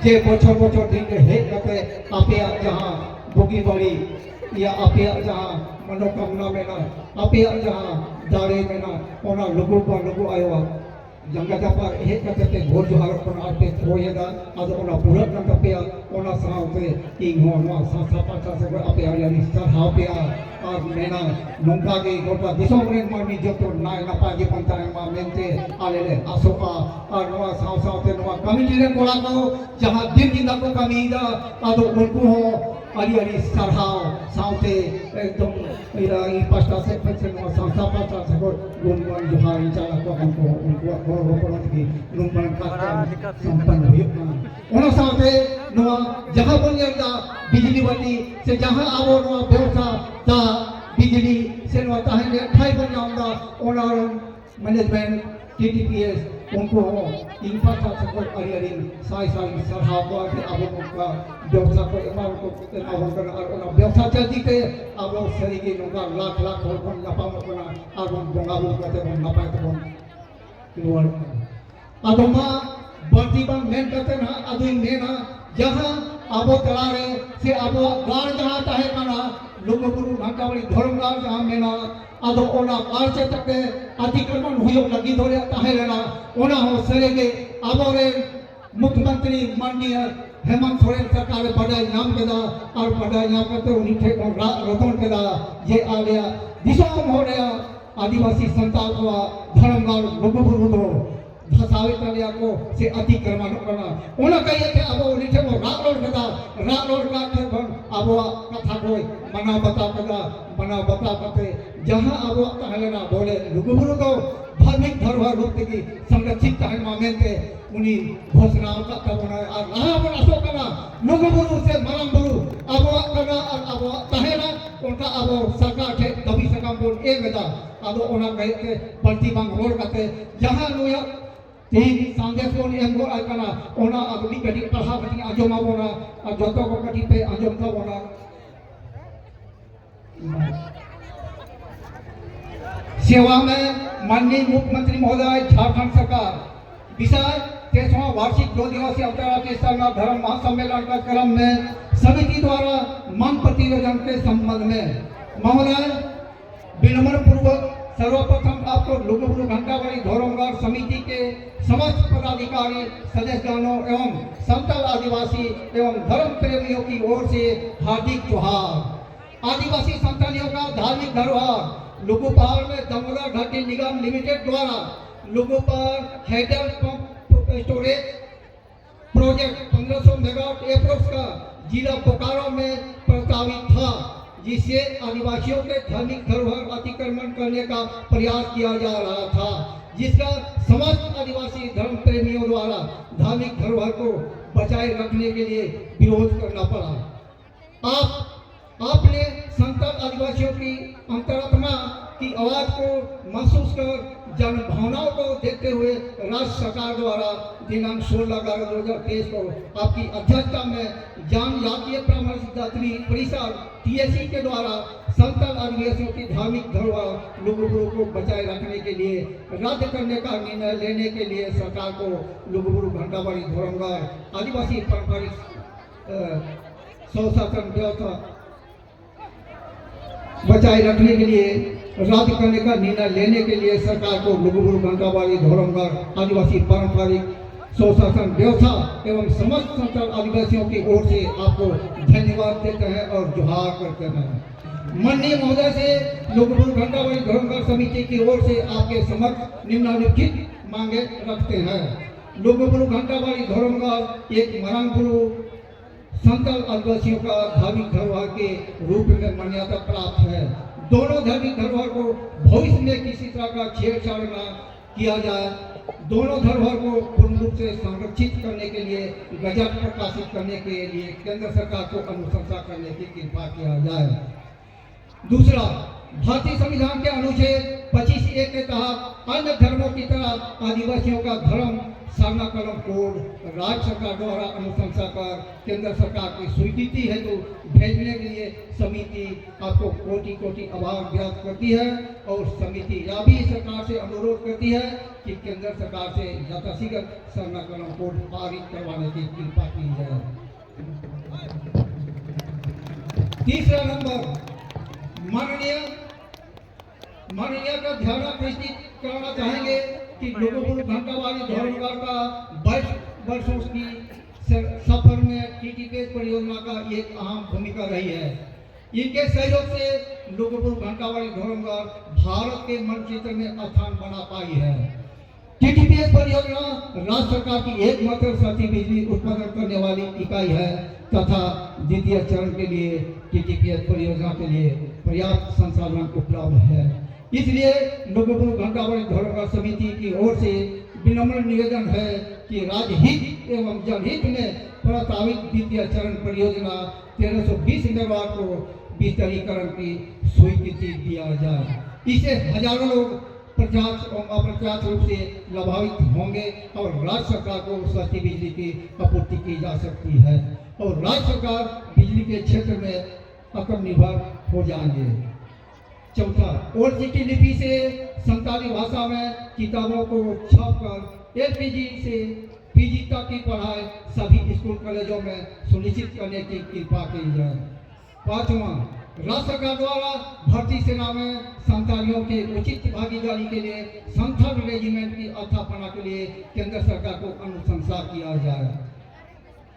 जे बछर बछर दिन के हेज कते आपे जहां बुगी बड़ी या आपे जहां मनोकामना में ना आपे जहां दाड़े में ना ओना लघु आयो जंगल पर हेज कते घोर जोहार पर आते होयदा आदो ओना पूरा न कपे ओना साउते इंग हो नो सासा पाचा से आपे यानी स्टार हाउ पे आ मेना नोंका के गोटा दिसोम रे मानी जतो नाय ना पाजे पंताय मा मेंते आलेले आसोपा आ नोआ साउ साउते नोआ कमिटी रे कोड़ा को जहां दिन दिन को कमीदा आदो उनको हो अली सरहाव साउते एकदम इरा ई पास्ता से पछे नो सासा पाचा से गुणगान जोहार चला को हमको उनको गौरव पड़त की गुणगान का संपन्न हुई ओनो साउते नो जहां बनियदा बिजली बत्ती से जहां आवो नो व्यवस्था ता बिजली से नो ताहे ठाई बनियदा ओना मैनेजमेंट टीटीपीएस उनको इंफ्रास्ट्रक्चर को अरी साई सरहाव को अब उनका व्यवस्था को एमाउंट को एमाउंट करना और उन व्यवस्था चलती के अब सरी के नोका लाख लाख और को नपा मकोना अब बंगाबू करते हम नपा तो क्लियर अब मा बर्ती बन मेन करते ना अब मेना जहां अब तलारे से अब गाड़ जहां ताहे कना लोग गुरु घंटावली धर्मगार जहां मेना आदो ओना कार्य तक अतिक्रमण हुयो लगी धोरे ताहे लेना ओना हो सरेगे आबोरे मुख्यमंत्री माननीय हेमंत सोरेन सरकार बड़ाई नाम केदा और बड़ाई नाम करते उन्हीं थे रतन केदा ये आ गया दिशा हो गया आदिवासी संताल को धर्मगार लोगों को धसावे तलिया को से अतिक्रमण करना ओना कहिए थे अब उन्हीं थे वो रालोड का थे अब कथा कोई मना बता करते जहां अब तहलेना बोले लुगुबुरु को धार्मिक धरोहर रूप की संरक्षित तहन मामेंते उन्हीं घोषणाओं का तबना और रावण अशोकना लुगुबुरु से मरमबुरु अब करना अब तहलेना उनका अब सरकार थे कभी सकम बोल एक गदा अब ओना कहे के प्रतिबंध रोड करते जहां नुया तीन सांदेश को एंगो आकना ओना अगली कटी पढ़ा कटी आजमा बोना और जतो को कटी पे आजम का बोना सेवा में माननीय मुख्यमंत्री महोदय झारखंड सरकार विषय 13वां वार्षिक 2 दिवसीय अंतर्राष्ट्रीय सरना धर्म महासम्मेलन का क्रम में समिति द्वारा मांग प्रतिवेदन के संबंध में महोदय विनम्र पूर्वक सर्वप्रथम आपको लुगुबुरु घंटावली धर्मगार समिति के समस्त पदाधिकारी सदस्यगणों एवं संतल आदिवासी एवं धर्म प्रेमियों की ओर से हार्दिक जोहार। आदिवासी संतानियों का धार्मिक धरोहर लुगुपार में दमोदर घाटी निगम लिमिटेड द्वारा Lugupar hydel pump storage project 1500 megawatt approx का जिला बोकारो में प्रस्तावित था, जिससे आदिवासियों के धार्मिक धरोहर अतिक्रमण करने का प्रयास किया जा रहा था, जिसका समस्त आदिवासी धर्म प्रेमियों द्वारा धार्मिक धरोहर को बचाए रखने के लिए विरोध करना पड़ा। आपने संतल आदिवासियों की अंतरात्मा की आवाज को महसूस कर जन भावनाओं को देखते हुए राज्य सरकार द्वारा दिनांक 16/11/2023 को आपकी अध्यक्षता में जनजातीय परामर्शदात्री परिषद TSC के द्वारा संतल आदिवासियों की धार्मिक धरोहर लुगुबुरु को बचाए रखने के लिए रद्द करने का निर्णय लेने के लिए सरकार को लुगुबुरु घंटावली धर्मगार आदिवासी पारंपरिक स्वशासन व्यवस्था बचाए रखने के लिए रद्द करने का निर्णय लेने के लिए सरकार को लुगुबुरु घंटावली धर्मगार आदिवासी पारंपरिक स्वशासन व्यवस्था एवं समस्त संतल आदिवासियों की ओर से आपको धन्यवाद देते हैं और जोहार करते हैं। माननीय महोदय से लुगुबुरु घंटावली धर्मगार समिति की ओर से आपके समक्ष निम्नलिखित मांगे रखते हैं। लुगुबुरु घंटावली धर्मगार एक मरंगबुरु संतल आदिवासियों का धार्मिक धरोहर के रूप में मान्यता प्राप्त है। दोनों धार्मिक धरोहर को भविष्य में किसी तरह का छेड़छाड़ न किया जाए। दोनों धरोहर को पूर्ण रूप से संरक्षित करने के लिए गजट प्रकाशित करने के लिए केंद्र सरकार को अनुशंसा करने की कृपा किया जाए। दूसरा, भारतीय संविधान के अनुच्छेद 25A के तहत अन्य धर्मों की तरह आदिवासियों का धर्म सरना कलम कोड राज्य सरकार द्वारा अनुशंसा कर केंद्र सरकार की स्वीकृति है तो भेजने के लिए समिति आपको कोटि कोटि आभार व्यक्त करती है और समिति यह भी सरकार से अनुरोध करती है कि केंद्र सरकार से यथाशीघ्र सरना कलम कोड पारित करवाने की कृपा की जाए। तीसरा नंबर माननीय का ध्यान आकृष्ट कराना चाहेंगे कि लोगों घंटावाली धर्मगार का 22 वर्षों की सफर में टीटीपीएस परियोजना का एक अहम भूमिका रही है। इनके सहयोग से लोगों घंटावाली धर्मगार भारत के मानचित्र में स्थान बना पाई है। टीटीपीएस परियोजना राज्य सरकार की एकमात्र सस्ती बिजली उत्पादन करने वाली इकाई है तथा द्वितीय चरण के लिए टीटीपीएस परियोजना के लिए पर्याप्त संसाधन उपलब्ध है। इसलिए लोगों घंटावाली धर्मगार समिति की ओर से विनम्र निवेदन है कि राज्य हित एवं जनहित में प्रस्तावित द्वितीय चरण परियोजना 1320 मेगावाट को विस्तारीकरण की स्वीकृति दिया जाए। इससे हजारों लोग प्रत्यक्ष और अप्रत्यक्ष रूप से लाभान्वित होंगे और राज्य सरकार को सस्ती बिजली की आपूर्ति की जा सकती है और राज्य सरकार बिजली के क्षेत्र में आत्मनिर्भर हो जाएंगे। चौथा, ओल्ड लिपि से संताली भाषा में किताबों को छापकर एलपीजी से पीजी तक की पढ़ाई सभी स्कूल कॉलेजों में सुनिश्चित करने की कृपा की जाए। पांचवा, राज्य सरकार द्वारा भर्ती सेना में संतालियों के उचित भागीदारी के लिए संथाल रेजिमेंट की स्थापना के लिए केंद्र सरकार को अनुशंसा किया जाए।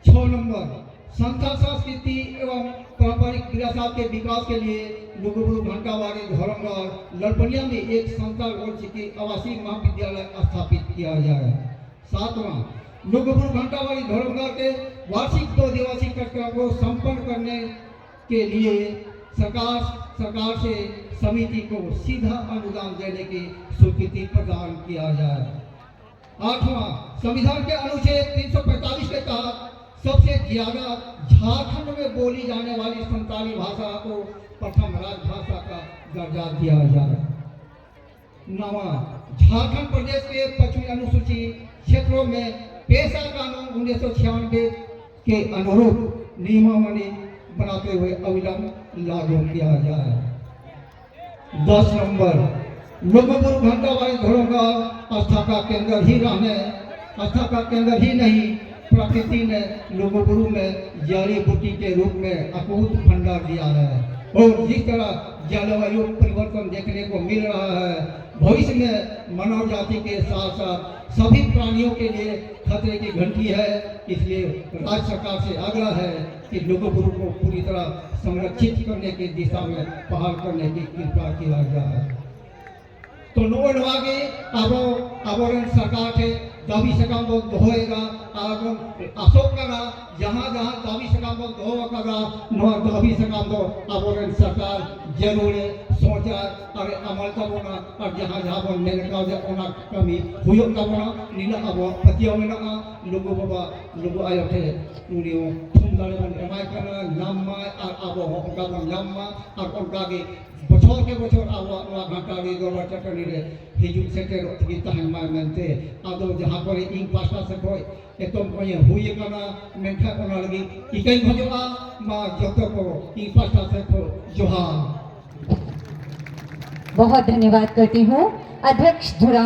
6 नंबर, संथाल संस्कृति एवं पारंपरिक विरासत के विकास के लिए लुगुबुरु घंटावाली धर्मगार लड़पनिया में एक संथाल की आवासीय महाविद्यालय स्थापित किया जाए। 7वां, लुगुबुरु घंटावाली धर्मगार के वार्षिक 2 दिवसीय कार्यक्रम को संपन्न करने के लिए सरकार से समिति को सीधा अनुदान देने की स्वीकृति प्रदान किया जाए। 8वां, संविधान के अनुच्छेद 345 के तहत सबसे ज्यादा झारखंड में बोली जाने वाली संताली भाषा को प्रथम राजभाषा का दर्जा दिया जाए। 9वां, झारखंड प्रदेश के पश्चिमी अनुसूचित क्षेत्रों में पेशा कानून 1996 के अनुरूप नियमावली बनाते हुए अविलंब लागू किया जाए। 10 नंबर, लोगों घंटावाली धर्मगार आस्था का केंद्र ही नहीं प्रकृति ने लोगों में जड़ी बूटी के रूप में अकूत भंडार दिया है और जिस तरह जलवायु परिवर्तन देखने को मिल रहा है भविष्य में मानव जाति के साथ साथ सभी प्राणियों के लिए खतरे की घंटी है। इसलिए राज्य सरकार से आग्रह है कि लोगों को पूरी तरह संरक्षित करने की दिशा में पहल करने की कृपा किया जाए। तो नोवागे आवरण सरकार के दाबी सकाम होएगा अशोक करा जहाँ दाबी सकाम होगा दाबी सकाम आवरण सरकार जरूर सोचा और अमल तबना और जहाँ मेन कमी हुयो तबना नीला अब पतियों में लोगो बाबा लोगो आयो थे उनियो थुम दाले बन एमाय करना नाममा और अब उनका बन नाममा और उनका के बछोर के बछोर आवा घंटा रे गोवा चटनी रे हिजुक सेटर की तहन माय मेनते आदो जहां पर इन पास्ता से कोई एतम कोई हुई कना मेंखा कोना लगी इकई भजोआ मा जतो को इन पास्ता से को जोहार। बहुत धन्यवाद करती हूँ अध्यक्ष धुरा।